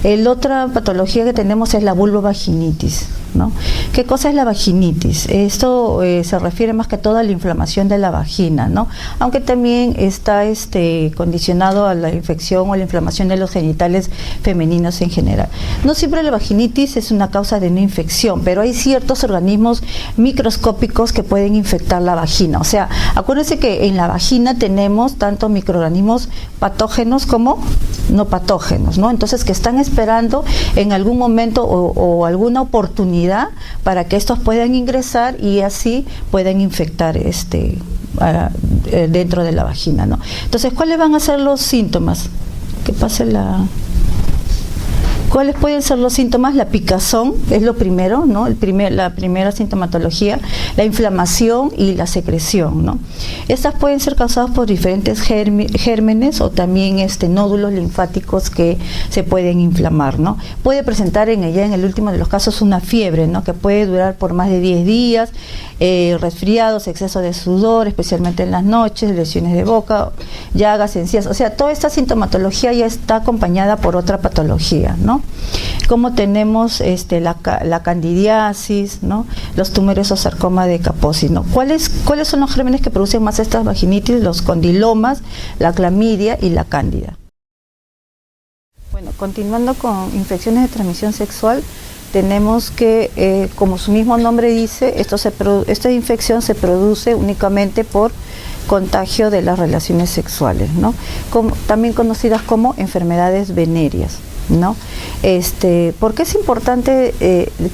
La otra patología que tenemos es la vulvovaginitis, ¿no? ¿Qué cosa es la vaginitis? Esto se refiere más que todo a la inflamación de la vagina, ¿no? Aunque también está condicionado a la infección o la inflamación de los genitales femeninos en general. No siempre la vaginitis es una causa de una infección, pero hay ciertos organismos microscópicos que pueden infectar la vagina. O sea, acuérdense que en la vagina tenemos tanto microorganismos patógenos como no patógenos, ¿no? Entonces, que están esperando en algún momento o alguna oportunidad para que estos puedan ingresar y así puedan infectar dentro de la vagina, ¿no? Entonces, ¿cuáles van a ser los síntomas? Que pase la... ¿Cuáles pueden ser los síntomas? La picazón es lo primero, ¿no? La primera sintomatología, la inflamación y la secreción, ¿no? Estas pueden ser causadas por diferentes gérmenes o también nódulos linfáticos que se pueden inflamar, ¿no? Puede presentar ya en el último de los casos una fiebre, ¿no? Que puede durar por más de 10 días, resfriados, exceso de sudor, especialmente en las noches, lesiones de boca, llagas, encías. O sea, toda esta sintomatología ya está acompañada por otra patología, ¿no? Como tenemos la candidiasis, ¿no? Los tumores o sarcoma de Kaposi, ¿no? ¿Cuáles son los gérmenes que producen más estas vaginitis? Los condilomas, la clamidia y la cándida. Bueno, continuando con infecciones de transmisión sexual, tenemos que, como su mismo nombre dice, esta infección se produce únicamente por contagio de las relaciones sexuales, ¿no? También conocidas como enfermedades venéreas, ¿no? ¿Por qué es importante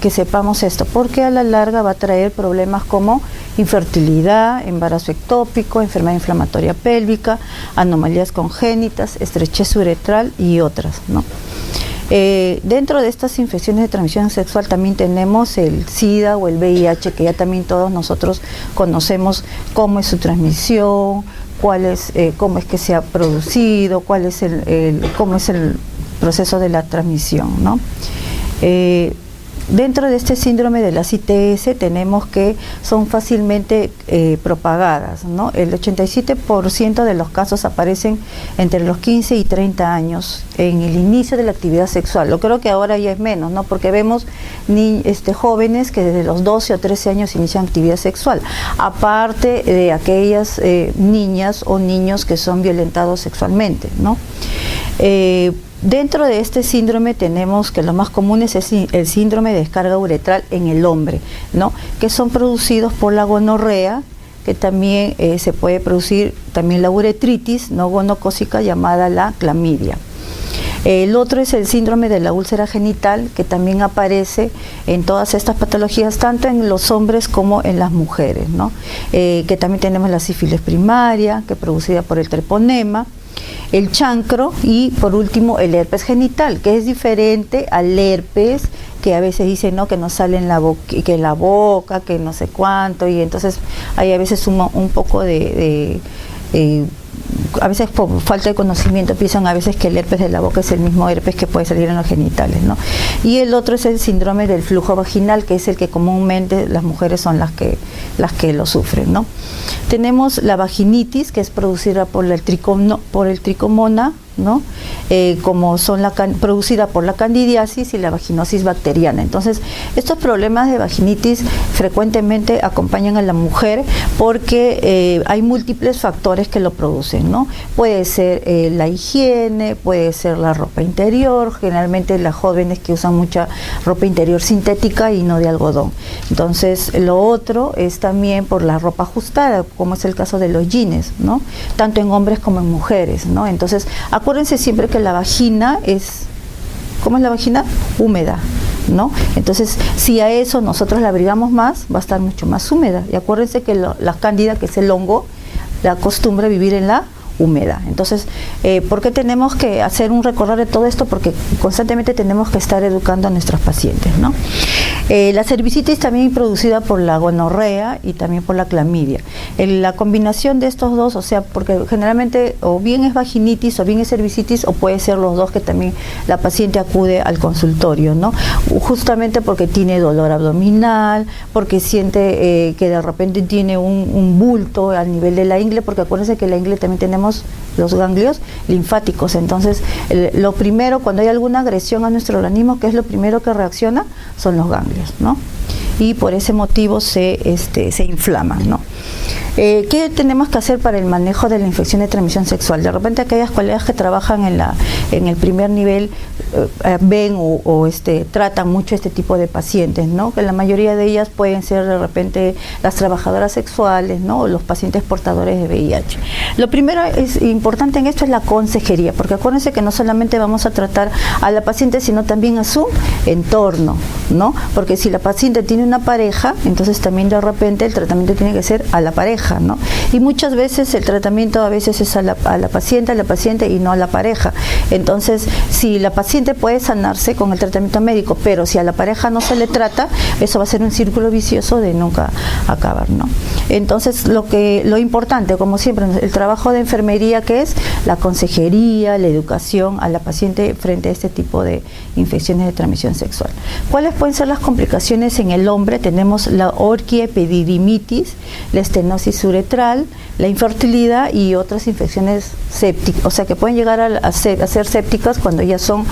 que sepamos esto? Porque a la larga va a traer problemas como infertilidad, embarazo ectópico, enfermedad inflamatoria pélvica, anomalías congénitas, estrechez uretral y otras, ¿no? Dentro de estas infecciones de transmisión sexual también tenemos el SIDA o el VIH, que ya también todos nosotros conocemos cómo es su transmisión, cómo es que se ha producido, cómo es el proceso de la transmisión, ¿no? Dentro de este síndrome de las ITS tenemos que son fácilmente propagadas, ¿no? El 87% de los casos aparecen entre los 15 y 30 años en el inicio de la actividad sexual. Lo creo que ahora ya es menos, ¿no? Porque vemos jóvenes que desde los 12 o 13 años inician actividad sexual, aparte de aquellas niñas o niños que son violentados sexualmente, ¿no? Dentro de este síndrome tenemos que lo más común es el síndrome de descarga uretral en el hombre, ¿no? Que son producidos por la gonorrea, que también se puede producir también la uretritis no gonocócica llamada la clamidia. El otro es el síndrome de la úlcera genital, que también aparece en todas estas patologías, tanto en los hombres como en las mujeres, ¿no? Que también tenemos la sífilis primaria, que es producida por el treponema, el chancro y por último el herpes genital, que es diferente al herpes que a veces dicen, ¿no?, que nos sale en la boca, que no sé cuánto, y entonces hay a veces un poco a veces por falta de conocimiento piensan a veces que el herpes de la boca es el mismo herpes que puede salir en los genitales, ¿no? Y el otro es el síndrome del flujo vaginal, que es el que comúnmente las mujeres son las que lo sufren, ¿no? Tenemos la vaginitis, que es producida por el tricomona, ¿no? Como son producida por la candidiasis y la vaginosis bacteriana. Entonces, estos problemas de vaginitis frecuentemente acompañan a la mujer porque hay múltiples factores que lo producen, ¿no? Puede ser la higiene, puede ser la ropa interior, generalmente las jóvenes que usan mucha ropa interior sintética y no de algodón. Entonces, lo otro es también por la ropa ajustada, como es el caso de los jeans, ¿no? Tanto en hombres como en mujeres, ¿no? Entonces, acuérdense siempre que la vagina es, ¿cómo es la vagina? Húmeda, ¿no? Entonces, si a eso nosotros la abrigamos más, va a estar mucho más húmeda. Y acuérdense que la cándida, que es el hongo, la acostumbra a vivir en la húmeda. Entonces, ¿por qué tenemos que hacer un recorrido de todo esto? Porque constantemente tenemos que estar educando a nuestros pacientes, ¿no? La cervicitis también producida por la gonorrea y también por la clamidia. La combinación de estos dos, o sea, porque generalmente o bien es vaginitis o bien es cervicitis, o puede ser los dos, que también la paciente acude al consultorio, ¿no? Justamente porque tiene dolor abdominal, porque siente que de repente tiene un bulto al nivel de la ingle, porque acuérdense que la ingle también tenemos tenemos los ganglios linfáticos. Entonces, lo primero, cuando hay alguna agresión a nuestro organismo, ¿qué es lo primero que reacciona? Son los ganglios, ¿no? Y por ese motivo se inflaman, ¿no? ¿Qué tenemos que hacer para el manejo de la infección de transmisión sexual? De repente aquellas colegas que trabajan en el primer nivel ven o tratan mucho este tipo de pacientes, ¿no? Que la mayoría de ellas pueden ser de repente las trabajadoras sexuales, ¿no? O los pacientes portadores de VIH. Lo primero es importante en esto es la consejería, porque acuérdense que no solamente vamos a tratar a la paciente, sino también a su entorno, ¿no? Porque si la paciente tiene una pareja, entonces también de repente el tratamiento tiene que ser a la pareja, ¿no? Y muchas veces el tratamiento a veces es a la paciente y no a la pareja. Entonces, si la paciente puede sanarse con el tratamiento médico, pero si a la pareja no se le trata, eso va a ser un círculo vicioso de nunca acabar, ¿no? Entonces, lo importante, como siempre, el trabajo de enfermería, que es la consejería, la educación a la paciente frente a este tipo de infecciones de transmisión sexual. ¿Cuáles pueden ser las complicaciones en el hombre? Tenemos la orquiepididimitis, la estenosis uretral, la infertilidad y otras infecciones sépticas, o sea que pueden llegar a ser sépticas cuando ya son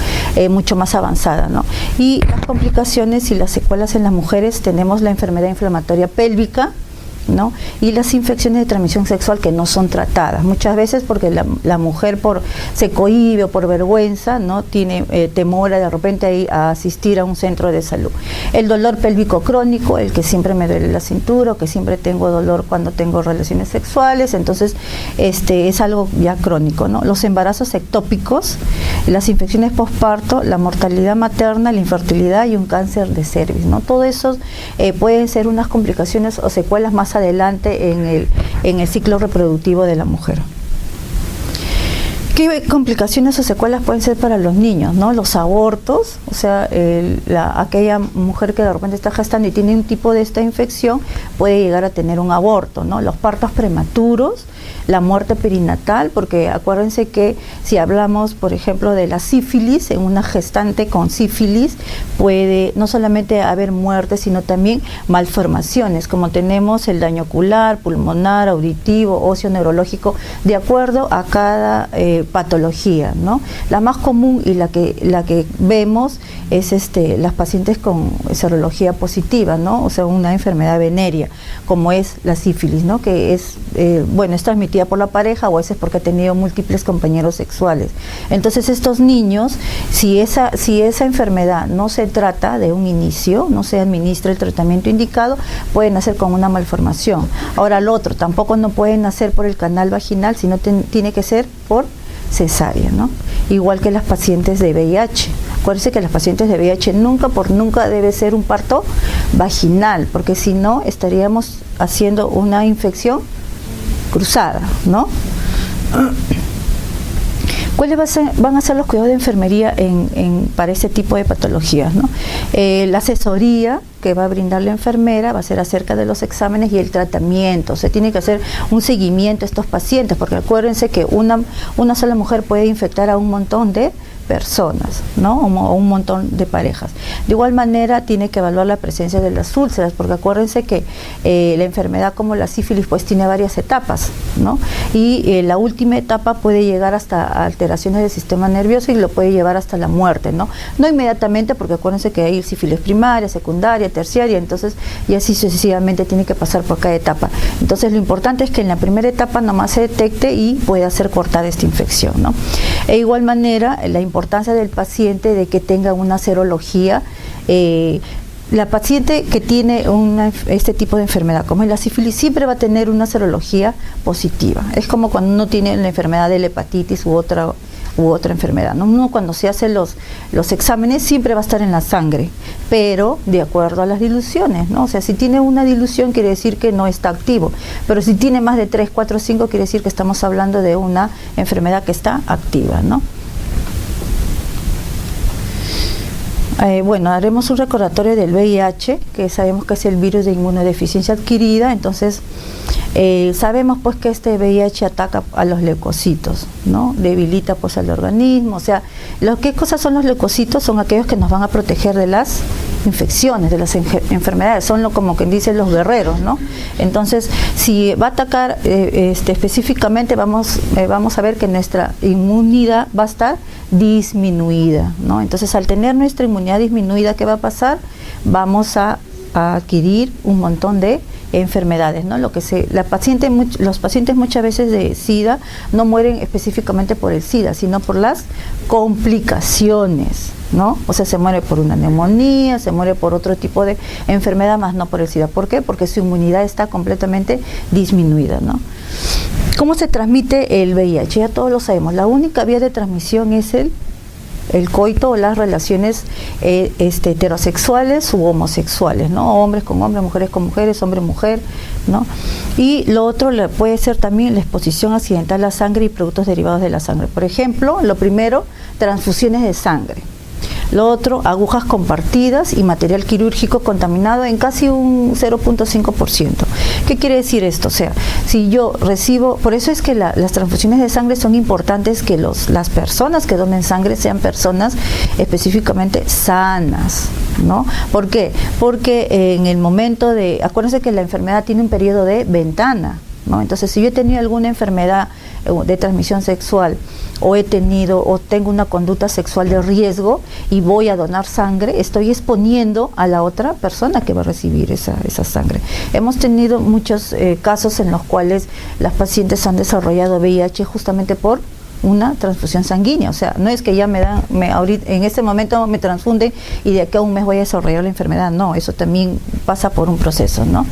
mucho más avanzadas, ¿no? Y las complicaciones y las secuelas en las mujeres, tenemos la enfermedad inflamatoria pélvica, ¿no? Y las infecciones de transmisión sexual que no son tratadas, muchas veces porque la mujer se cohíbe o por vergüenza, ¿no? Tiene temor de repente a asistir a un centro de salud. El dolor pélvico crónico, el que siempre me duele la cintura, o que siempre tengo dolor cuando tengo relaciones sexuales, entonces es algo ya crónico, ¿no? Los embarazos ectópicos, las infecciones postparto, la mortalidad materna, la infertilidad y un cáncer de cervix, ¿no? Todo eso pueden ser unas complicaciones o secuelas más adelante en el ciclo reproductivo de la mujer. ¿Qué complicaciones o secuelas pueden ser para los niños, ¿no? Los abortos, o sea, aquella mujer que de repente está gestando y tiene un tipo de esta infección puede llegar a tener un aborto, ¿no? Los partos prematuros, la muerte perinatal, porque acuérdense que si hablamos, por ejemplo, de la sífilis, en una gestante con sífilis puede no solamente haber muerte, sino también malformaciones, como tenemos el daño ocular, pulmonar, auditivo, óseo, neurológico, de acuerdo a cada patología, ¿no? La más común y la que vemos es las pacientes con serología positiva, ¿no? O sea, una enfermedad venérea, como es la sífilis, ¿no? Que es transmitida por la pareja o a veces porque ha tenido múltiples compañeros sexuales. Entonces estos niños, si esa enfermedad no se trata de un inicio, no se administra el tratamiento indicado, pueden nacer con una malformación. Ahora el otro, tampoco no pueden nacer por el canal vaginal, sino tiene que ser por cesárea, ¿no? Igual que las pacientes de VIH. Acuérdense que las pacientes de VIH nunca debe ser un parto vaginal, porque si no estaríamos haciendo una infección cruzada, ¿no? ¿Cuáles van a ser los cuidados de enfermería para ese tipo de patologías, ¿no? La asesoría que va a brindar la enfermera va a ser acerca de los exámenes y el tratamiento. Se tiene que hacer un seguimiento a estos pacientes, porque acuérdense que una sola mujer puede infectar a un montón de personas, ¿no? O un montón de parejas. De igual manera tiene que evaluar la presencia de las úlceras, porque acuérdense que la enfermedad como la sífilis pues tiene varias etapas, ¿no? Y la última etapa puede llegar hasta alteraciones del sistema nervioso y lo puede llevar hasta la muerte, ¿no? No inmediatamente, porque acuérdense que hay sífilis primaria, secundaria, terciaria, entonces y así sucesivamente tiene que pasar por cada etapa. Entonces lo importante es que en la primera etapa nomás se detecte y pueda hacer cortar esta infección, ¿no? De igual manera, la importancia del paciente de que tenga una serología. La paciente que tiene este tipo de enfermedad, como es la sífilis, siempre va a tener una serología positiva. Es como cuando uno tiene la enfermedad de la hepatitis u otra enfermedad, ¿no? Uno cuando se hace los exámenes siempre va a estar en la sangre, pero de acuerdo a las diluciones, ¿no? O sea, si tiene una dilución quiere decir que no está activo, pero si tiene más de 3, 4, 5 quiere decir que estamos hablando de una enfermedad que está activa, ¿no? Haremos un recordatorio del VIH, que sabemos que es el virus de inmunodeficiencia adquirida. Entonces sabemos pues que este VIH ataca a los leucocitos, ¿no? Debilita pues al organismo. O sea, ¿qué cosas son los leucocitos? Son aquellos que nos van a proteger de las infecciones, de las enfermedades, son como quien dice los guerreros, ¿no? Entonces, si va a atacar específicamente, vamos a ver que nuestra inmunidad va a estar disminuida, ¿no? Entonces, al tener nuestra inmunidad disminuida, ¿qué va a pasar? Vamos a adquirir un montón de enfermedades, ¿no? Los pacientes muchas veces de SIDA no mueren específicamente por el SIDA, sino por las complicaciones, ¿no? O sea, se muere por una neumonía, se muere por otro tipo de enfermedad, más no por el SIDA. ¿Por qué? Porque su inmunidad está completamente disminuida, ¿no? ¿Cómo se transmite el VIH? Ya todos lo sabemos. La única vía de transmisión es el coito o las relaciones heterosexuales u homosexuales, ¿no? Hombres con hombres, mujeres con mujeres, hombre-mujer, ¿no? Y lo otro puede ser también la exposición accidental a sangre y productos derivados de la sangre. Por ejemplo, lo primero, transfusiones de sangre. Lo otro, agujas compartidas y material quirúrgico contaminado en casi un 0.5%. ¿Qué quiere decir esto? O sea, si yo recibo, por eso es que las transfusiones de sangre son importantes, que las personas que donen sangre sean personas específicamente sanas, ¿no? ¿Por qué? Porque en el momento acuérdense que la enfermedad tiene un periodo de ventana, ¿no? Entonces, si yo he tenido alguna enfermedad de transmisión sexual o tengo una conducta sexual de riesgo y voy a donar sangre, estoy exponiendo a la otra persona que va a recibir esa sangre. Hemos tenido muchos casos en los cuales las pacientes han desarrollado VIH justamente por una transfusión sanguínea. O sea, no es que ya ahorita, en este momento me transfunden y de aquí a un mes voy a desarrollar la enfermedad. No, eso también pasa por un proceso, ¿no?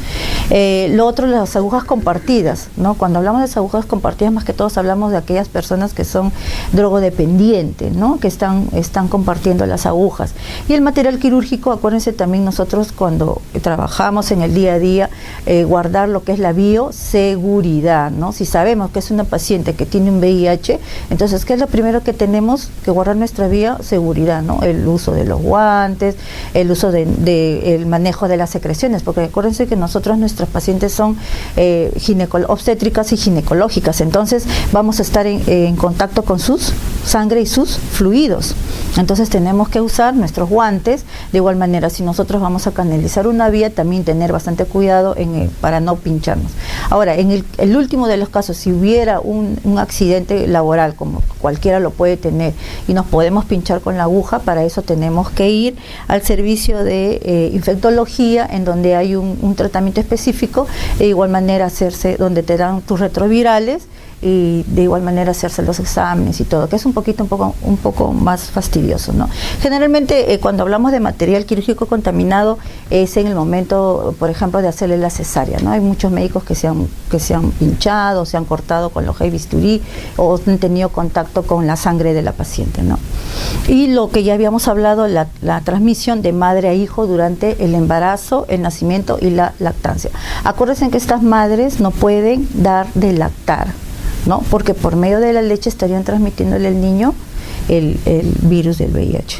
Lo otro, las agujas compartidas, ¿no? Cuando hablamos de las agujas compartidas, más que todos hablamos de aquellas personas que son drogodependientes, ¿no? Que están compartiendo las agujas. Y el material quirúrgico, acuérdense también nosotros cuando trabajamos en el día a día, guardar lo que es la bioseguridad, ¿no? Si sabemos que es una paciente que tiene un VIH, entonces, ¿qué es lo primero que tenemos que guardar? Nuestra bioseguridad, ¿no? El uso de los guantes, el uso el manejo de las secreciones, porque acuérdense que nuestras pacientes son obstétricas y ginecológicas, entonces vamos a estar en contacto con sus sangre y sus fluidos. Entonces tenemos que usar nuestros guantes. De igual manera, si nosotros vamos a canalizar una vía, también tener bastante cuidado para no pincharnos. Ahora, en el último de los casos, si hubiera un accidente laboral, como cualquiera lo puede tener, y nos podemos pinchar con la aguja, para eso tenemos que ir al servicio de infectología, en donde hay un tratamiento específico, de igual manera donde te dan tus retrovirales, y de igual manera hacerse los exámenes y todo, que es un poco más fastidioso, ¿no? Generalmente cuando hablamos de material quirúrgico contaminado es en el momento, por ejemplo, de hacerle la cesárea, ¿no? Hay muchos médicos que se han pinchado, se han cortado con hoja y bisturí o han tenido contacto con la sangre de la paciente, ¿no? Y lo que ya habíamos hablado, la transmisión de madre a hijo durante el embarazo, el nacimiento y la lactancia. Acuérdense que estas madres no pueden dar de lactar, ¿no? Porque por medio de la leche estarían transmitiéndole al niño el virus del VIH.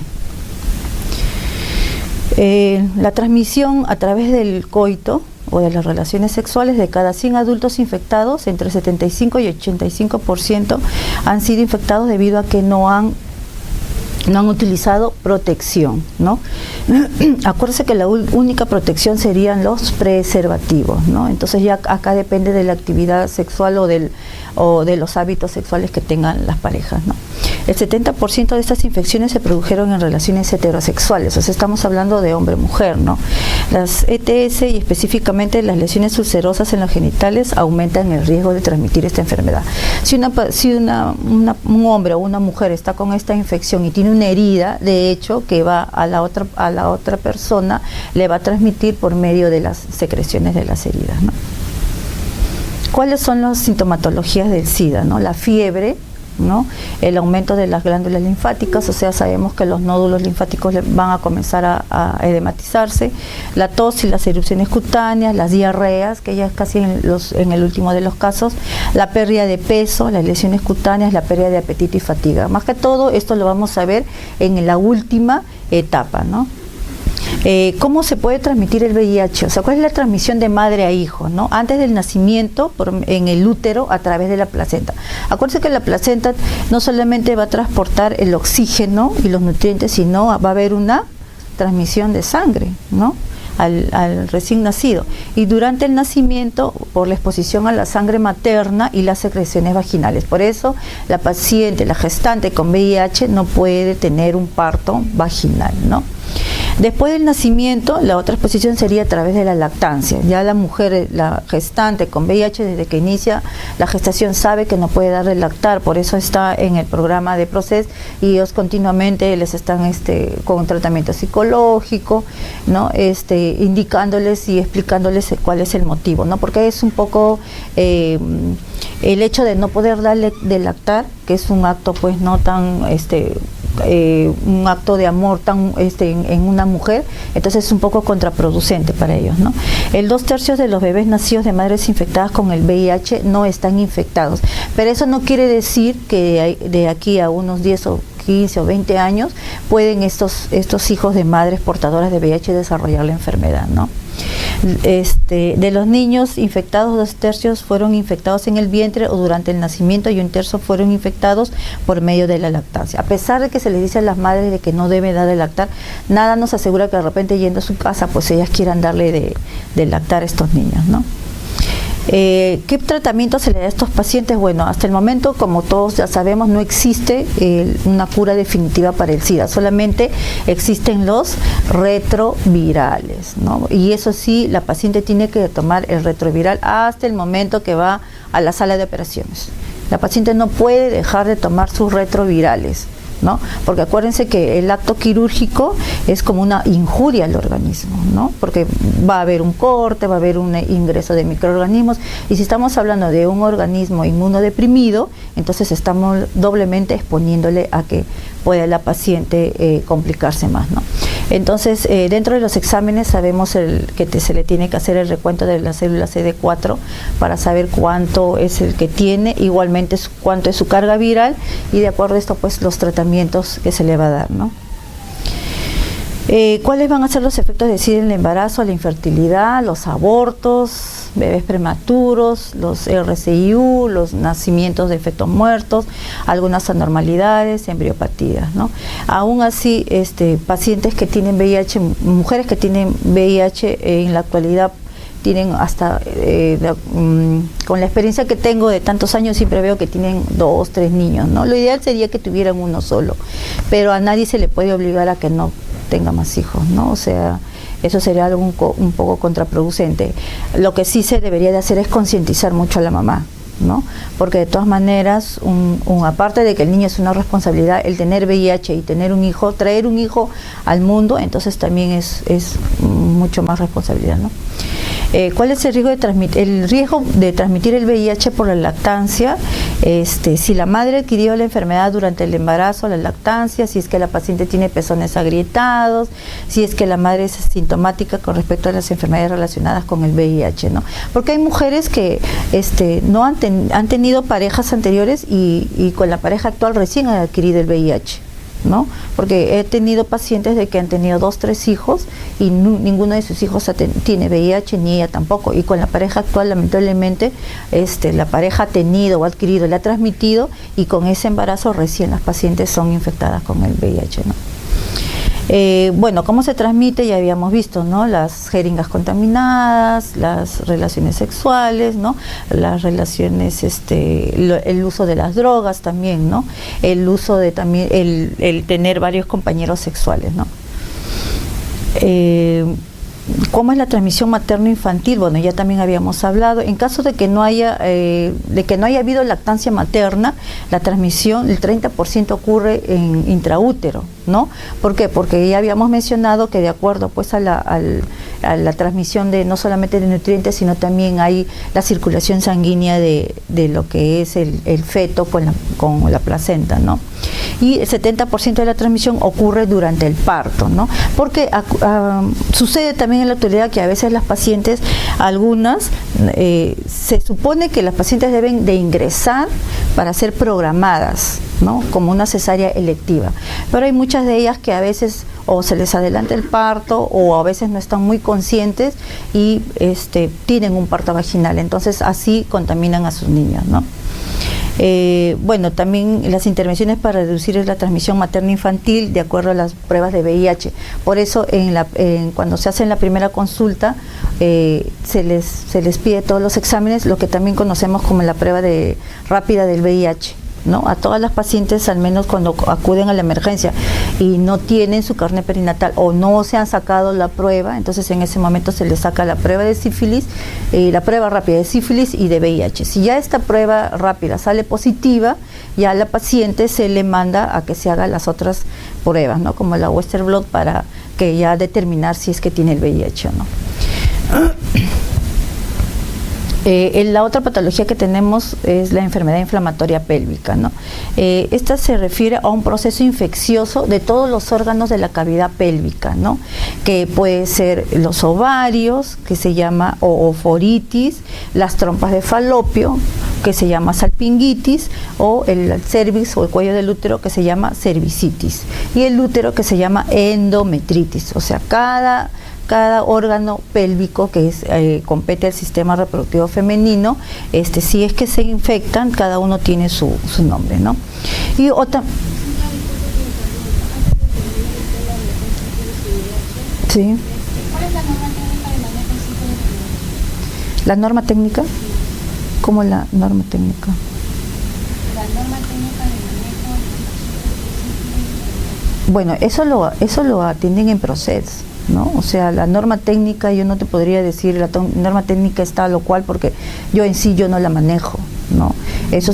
La transmisión a través del coito o de las relaciones sexuales, de cada 100 adultos infectados, entre 75 y 85% han sido infectados debido a que no han utilizado protección, ¿no? Acuérdense que la única protección serían los preservativos, ¿no? Entonces ya acá depende de la actividad sexual o de los hábitos sexuales que tengan las parejas, ¿no? El 70% de estas infecciones se produjeron en relaciones heterosexuales, o sea, estamos hablando de hombre-mujer, ¿no? Las ETS y específicamente las lesiones ulcerosas en los genitales aumentan el riesgo de transmitir esta enfermedad. Si un hombre o una mujer está con esta infección y tiene una herida, de hecho, que va a la otra persona, le va a transmitir por medio de las secreciones de las heridas, ¿no? ¿Cuáles son las sintomatologías del SIDA, ¿no? La fiebre, ¿no? El aumento de las glándulas linfáticas, o sea, sabemos que los nódulos linfáticos van a comenzar a edematizarse, la tos y las erupciones cutáneas, las diarreas, que ya es casi en el último de los casos, la pérdida de peso, las lesiones cutáneas, la pérdida de apetito y fatiga. Más que todo, esto lo vamos a ver en la última etapa, ¿no? ¿Cómo se puede transmitir el VIH? O sea, ¿cuál es la transmisión de madre a hijo, ¿no? Antes del nacimiento, en el útero, a través de la placenta. Acuérdense que la placenta no solamente va a transportar el oxígeno y los nutrientes, sino va a haber una transmisión de sangre, ¿no? Al recién nacido, y durante el nacimiento por la exposición a la sangre materna y las secreciones vaginales. Por eso la paciente, la gestante con VIH no puede tener un parto vaginal, ¿no? Después del nacimiento, la otra exposición sería a través de la lactancia. Ya la mujer, la gestante con VIH, desde que inicia la gestación sabe que no puede dar de lactar, por eso está en el programa de Proces y ellos continuamente les están con tratamiento psicológico, ¿no? Indicándoles y explicándoles cuál es el motivo, ¿no? Porque es un poco el hecho de no poder darle de lactar, que es un acto pues no tan un acto de amor tan en una mujer, entonces es un poco contraproducente para ellos, ¿no? El 2/3 de los bebés nacidos de madres infectadas con el VIH no están infectados, pero eso no quiere decir que de aquí a unos 10 o 15 o 20 años pueden estos hijos de madres portadoras de VIH desarrollar la enfermedad, ¿no? De los niños infectados, 2/3 fueron infectados en el vientre o durante el nacimiento y 1/3 fueron infectados por medio de la lactancia. A pesar de que se les dice a las madres de que no deben dar de lactar, nada nos asegura que de repente yendo a su casa pues ellas quieran darle de lactar a estos niños, ¿no? ¿Qué tratamiento se le da a estos pacientes? Bueno, hasta el momento, como todos ya sabemos, no existe una cura definitiva para el SIDA, solamente existen los retrovirales, ¿no? Y eso sí, la paciente tiene que tomar el retroviral hasta el momento que va a la sala de operaciones. La paciente no puede dejar de tomar sus retrovirales, ¿no? Porque acuérdense que el acto quirúrgico es como una injuria al organismo, ¿no? Porque va a haber un corte, va a haber un ingreso de microorganismos, y si estamos hablando de un organismo inmunodeprimido, entonces estamos doblemente exponiéndole a que pueda la paciente complicarse más, ¿no? Entonces, dentro de los exámenes sabemos que se le tiene que hacer el recuento de la célula CD4 para saber cuánto es el que tiene, igualmente cuánto es su carga viral, y de acuerdo a esto pues los tratamientos que se le va a dar, ¿no? ¿Cuáles van a ser los efectos de SIDA en el embarazo, la infertilidad, los abortos, bebés prematuros, los RCIU, los nacimientos de fetos muertos, algunas anormalidades, embriopatías, ¿no? Aún así, pacientes que tienen VIH, mujeres que tienen VIH en la actualidad tienen hasta, con la experiencia que tengo de tantos años, siempre veo que tienen 2, 3 niños, ¿no? Lo ideal sería que tuvieran uno solo, pero a nadie se le puede obligar a que no tenga más hijos, ¿no? O sea, eso sería algo un poco contraproducente. Lo que sí se debería de hacer es concientizar mucho a la mamá, ¿no? Porque de todas maneras, aparte de que el niño es una responsabilidad, el tener VIH y tener un hijo, traer un hijo al mundo, entonces también es mucho más responsabilidad, ¿no? ¿Cuál es el riesgo de transmitir el VIH por la lactancia? Si la madre adquirió la enfermedad durante el embarazo, la lactancia, si es que la paciente tiene pezones agrietados, si es que la madre es asintomática con respecto a las enfermedades relacionadas con el VIH, ¿no? Porque hay mujeres que no han tenido parejas anteriores y con la pareja actual recién han adquirido el VIH, ¿no? Porque he tenido pacientes de que han tenido 2, 3 hijos y ninguno de sus hijos tiene VIH, ni ella tampoco, y con la pareja actual lamentablemente la pareja ha tenido o adquirido, le ha transmitido, y con ese embarazo recién las pacientes son infectadas con el VIH, ¿no? Bueno, ¿cómo se transmite? Ya habíamos visto, ¿no? Las jeringas contaminadas, las relaciones sexuales, ¿no? Las relaciones, el uso de las drogas también, ¿no? El uso de también, el tener varios compañeros sexuales, ¿no? ¿Cómo es la transmisión materno-infantil? Bueno, ya también habíamos hablado. En caso de que no haya habido lactancia materna, la transmisión, el 30% ocurre en intraútero, ¿no? ¿Por qué? Porque ya habíamos mencionado que de acuerdo pues a la transmisión de no solamente de nutrientes, sino también hay la circulación sanguínea de lo que es el feto con la placenta, ¿no? Y el 70% de la transmisión ocurre durante el parto, ¿no? Porque sucede también en la actualidad que a veces las pacientes, algunas, se supone que las pacientes deben de ingresar para ser programadas, ¿no? Como una cesárea electiva, pero hay muchas de ellas que a veces o se les adelanta el parto o a veces no están muy conscientes y tienen un parto vaginal, entonces así contaminan a sus niños, ¿no? Bueno, también las intervenciones para reducir la transmisión materno-infantil de acuerdo a las pruebas de VIH. Por eso, cuando se hace en la primera consulta, se les pide todos los exámenes, lo que también conocemos como la prueba rápida del VIH, ¿no? A todas las pacientes, al menos cuando acuden a la emergencia y no tienen su carné perinatal o no se han sacado la prueba, entonces en ese momento se les saca la prueba de sífilis, la prueba rápida de sífilis y de VIH. Si ya esta prueba rápida sale positiva, ya a la paciente se le manda a que se haga las otras pruebas, ¿no? Como la Western Blot, para que ya determinar si es que tiene el VIH o no. La otra patología que tenemos es la enfermedad inflamatoria pélvica, ¿no? Esta se refiere a un proceso infeccioso de todos los órganos de la cavidad pélvica, ¿no? Que puede ser los ovarios, que se llama oforitis, las trompas de falopio, que se llama salpingitis, o el cervix o el cuello del útero, que se llama cervicitis, y el útero, que se llama endometritis. O sea, cada órgano pélvico que compete al sistema reproductivo femenino, si es que se infectan, cada uno tiene su nombre, ¿no? Y otra... Sí. ¿Cuál es la norma técnica de manejo del sífilis? ¿La norma técnica? ¿Cómo la norma técnica? La norma técnica de manejo del sífilis. Bueno, eso lo atienden en proceso, ¿no? O sea, la norma técnica, yo no te podría decir la norma técnica es tal o cual, porque yo en sí no la manejo, ¿no? Eso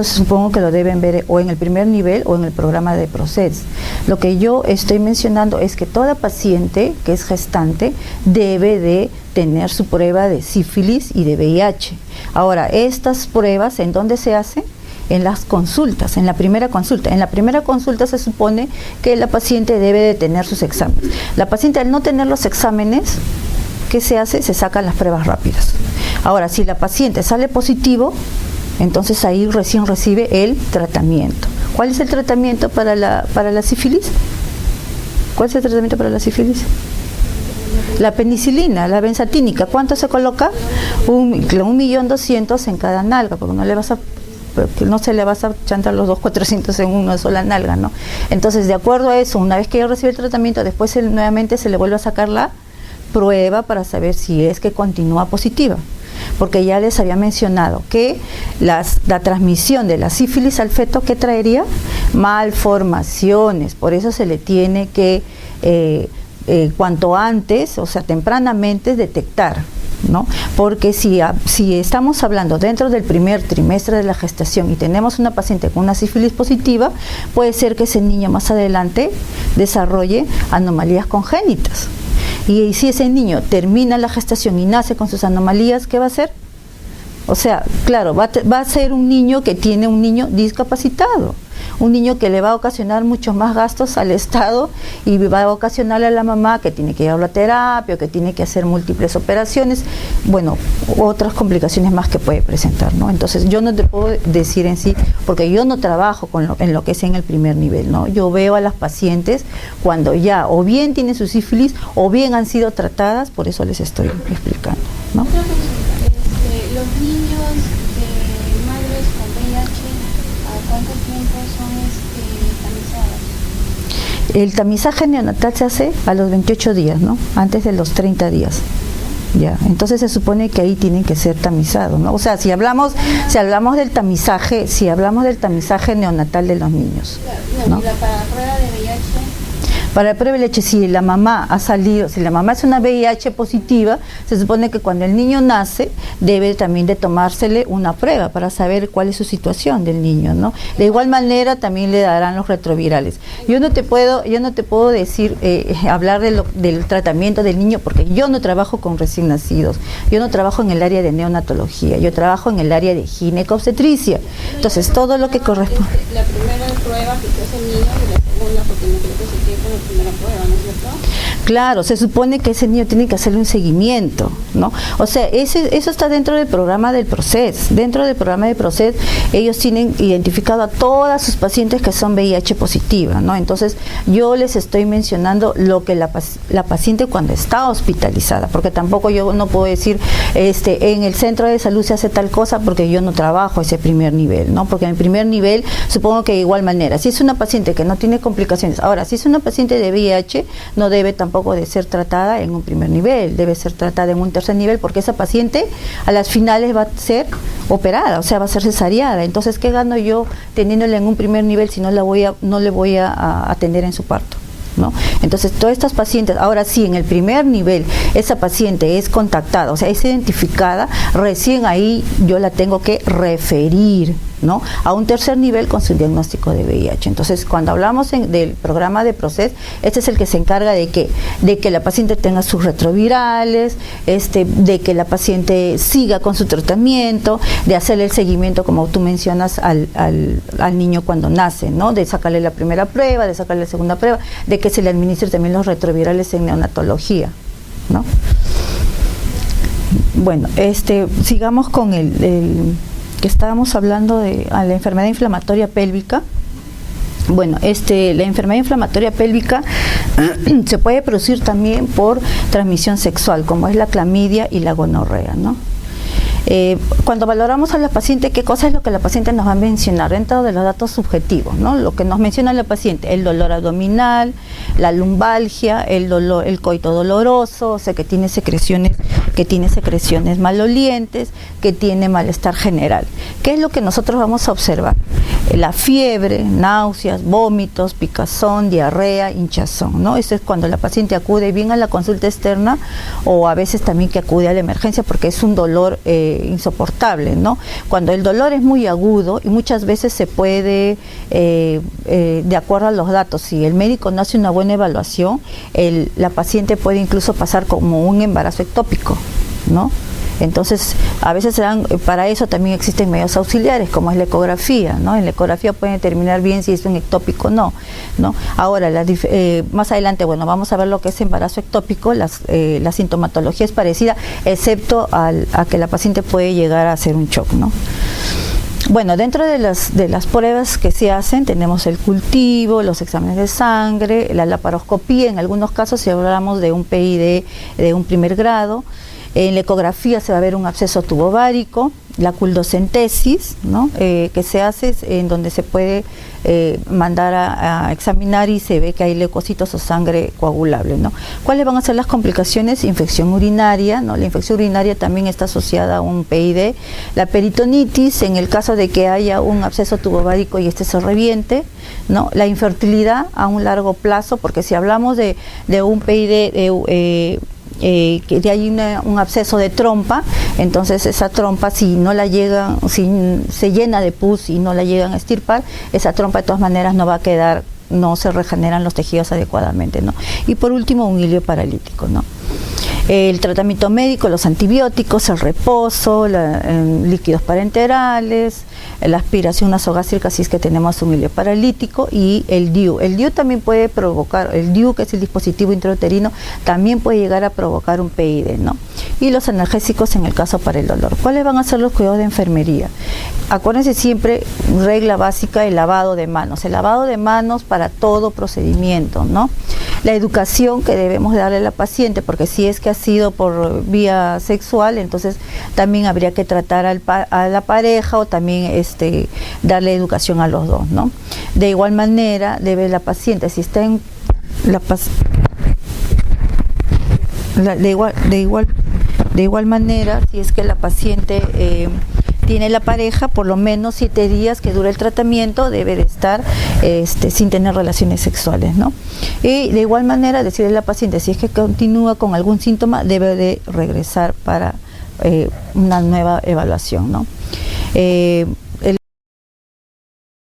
supongo que lo deben ver o en el primer nivel o en el programa de PROCEDS. Lo que yo estoy mencionando es que toda paciente que es gestante debe de tener su prueba de sífilis y de VIH. Ahora, estas pruebas, ¿en dónde se hacen? En las consultas, en la primera consulta. En la primera consulta se supone que la paciente debe de tener sus exámenes. La paciente, al no tener los exámenes, ¿qué se hace? Se sacan las pruebas rápidas. Ahora, si la paciente sale positivo, entonces ahí recién recibe el tratamiento. ¿Cuál es el tratamiento para la sífilis? ¿Cuál es el tratamiento para la sífilis? La penicilina, la benzatínica. ¿Cuánto se coloca? 1.200.000 en cada nalga, porque no se le vas a chantar los 2.400 en una sola nalga, ¿no? Entonces, de acuerdo a eso, una vez que ella recibe el tratamiento, después nuevamente se le vuelve a sacar la prueba para saber si es que continúa positiva. Porque ya les había mencionado que la transmisión de la sífilis al feto, ¿qué traería? Malformaciones. Por eso se le tiene que, cuanto antes, o sea, tempranamente, detectar, ¿no? Porque si estamos hablando dentro del primer trimestre de la gestación y tenemos una paciente con una sífilis positiva, puede ser que ese niño más adelante desarrolle anomalías congénitas. Y si ese niño termina la gestación y nace con sus anomalías, ¿qué va a hacer? O sea, claro, va a ser un niño que tiene un niño discapacitado, un niño que le va a ocasionar muchos más gastos al Estado y va a ocasionarle a la mamá que tiene que llevarlo a terapia, o que tiene que hacer múltiples operaciones, bueno, otras complicaciones más que puede presentar, ¿no? Entonces, yo no te puedo decir en sí, porque yo no trabajo en lo que es en el primer nivel, ¿no? Yo veo a las pacientes cuando ya o bien tienen su sífilis o bien han sido tratadas, por eso les estoy explicando, ¿no? Los niños de madres con VIH, ¿a cuánto tiempo son tamizados? El tamizaje neonatal se hace a los 28 días, ¿no? Antes de los 30 días. Ya, entonces se supone que ahí tienen que ser tamizados, ¿no? O sea, si hablamos del tamizaje neonatal de los niños, ¿no? ¿Y para la prueba de VIH? Para la prueba de leche, si la mamá si la mamá es una VIH positiva, se supone que cuando el niño nace debe también de tomársele una prueba para saber cuál es su situación del niño, ¿no? De igual manera también le darán los retrovirales. Yo no te puedo decir, hablar del tratamiento del niño, porque yo no trabajo con recién nacidos, yo no trabajo en el área de neonatología, yo trabajo en el área de ginecobstetricia. Entonces, todo lo que corresponde. La primera prueba que se hace el niño y la segunda, porque no creo que se quede con la primera prueba, ¿no es cierto? Claro, se supone que ese niño tiene que hacerle un seguimiento, ¿no? O sea, eso está dentro del programa del PROCES. Dentro del programa del PROCES, ellos tienen identificado a todas sus pacientes que son VIH positiva, ¿no? Entonces, yo les estoy mencionando lo que la paciente cuando está hospitalizada, porque tampoco yo no puedo decir, en el centro de salud se hace tal cosa porque yo no trabajo ese primer nivel, ¿no? Porque en el primer nivel, supongo que de igual manera, si es una paciente que no tiene complicaciones, ahora, si es una paciente de VIH, no debe tampoco de ser tratada en un primer nivel, debe ser tratada en un tercer nivel, porque esa paciente a las finales va a ser operada, o sea, va a ser cesareada. Entonces, ¿qué gano yo teniéndola en un primer nivel si no le voy a atender en su parto, ¿no? Entonces, todas estas pacientes, ahora sí, en el primer nivel, esa paciente es contactada, o sea, es identificada, recién ahí yo la tengo que referir, ¿no?, a un tercer nivel con su diagnóstico de VIH. Entonces, cuando hablamos del programa de PROCES, este es el que se encarga de que la paciente tenga sus retrovirales, de que la paciente siga con su tratamiento, de hacerle el seguimiento, como tú mencionas, al niño cuando nace, ¿no?, de sacarle la primera prueba, de sacarle la segunda prueba, de que se le administre también los retrovirales en neonatología, ¿no? Bueno, sigamos con el que estábamos hablando de la enfermedad inflamatoria pélvica. Bueno, la enfermedad inflamatoria pélvica se puede producir también por transmisión sexual, como es la clamidia y la gonorrea, ¿no? Cuando valoramos a la paciente, ¿qué cosa es lo que la paciente nos va a mencionar dentro de los datos subjetivos, ¿no? Lo que nos menciona la paciente: el dolor abdominal, la lumbalgia, el coito doloroso, o sea, que tiene secreciones malolientes, que tiene malestar general. ¿Qué es lo que nosotros vamos a observar? La fiebre, náuseas, vómitos, picazón, diarrea, hinchazón, ¿no? Eso es cuando la paciente acude bien a la consulta externa, o a veces también que acude a la emergencia porque es un dolor insoportable, ¿no? Cuando el dolor es muy agudo, y muchas veces se puede, de acuerdo a los datos, si el médico no hace una buena evaluación, la paciente puede incluso pasar como un embarazo ectópico, ¿no? Entonces, a veces para eso también existen medios auxiliares, como es la ecografía, ¿no? En la ecografía pueden determinar bien si es un ectópico o no, ¿no? Ahora, más adelante, bueno, vamos a ver lo que es embarazo ectópico. La sintomatología es parecida, excepto a que la paciente puede llegar a hacer un shock, ¿no? Bueno, dentro de las pruebas que se hacen, tenemos el cultivo, los exámenes de sangre, la laparoscopía. En algunos casos, si hablamos de un PID de un primer grado, en la ecografía se va a ver un absceso tubovárico, la culdocentesis, ¿no?, que se hace en donde se puede mandar a examinar y se ve que hay leucocitos o sangre coagulable, ¿no? ¿Cuáles van a ser las complicaciones? Infección urinaria, ¿no? La infección urinaria también está asociada a un PID. La peritonitis, en el caso de que haya un absceso tubovárico y se reviente, ¿no? La infertilidad a un largo plazo, porque si hablamos de un PID, que hay un absceso de trompa, entonces esa trompa, si se llena de pus y no la llegan a extirpar, esa trompa de todas maneras no va a quedar, no se regeneran los tejidos adecuadamente, ¿no? Y por último, un hilio paralítico, ¿no? El tratamiento médico, los antibióticos, el reposo, líquidos parenterales, la aspiración nasogástrica si es que tenemos un hilio paralítico, y el DIU. El DIU también puede provocar, el DIU, que es el dispositivo intrauterino, también puede llegar a provocar un PID, ¿no? Y los analgésicos en el caso para el dolor. ¿Cuáles van a ser los cuidados de enfermería? Acuérdense siempre, regla básica, el lavado de manos. El lavado de manos para todo procedimiento, ¿no? La educación que debemos darle a la paciente, porque si es que ha sido por vía sexual, entonces también habría que tratar a la pareja, o también darle educación a los dos, ¿no? De igual manera, debe la paciente, si está en de igual manera, si es que la paciente tiene la pareja, por lo menos 7 días que dura el tratamiento, debe de estar sin tener relaciones sexuales, ¿no? Y de igual manera, decirle a la paciente, si es que continúa con algún síntoma, debe de regresar para una nueva evaluación, ¿no?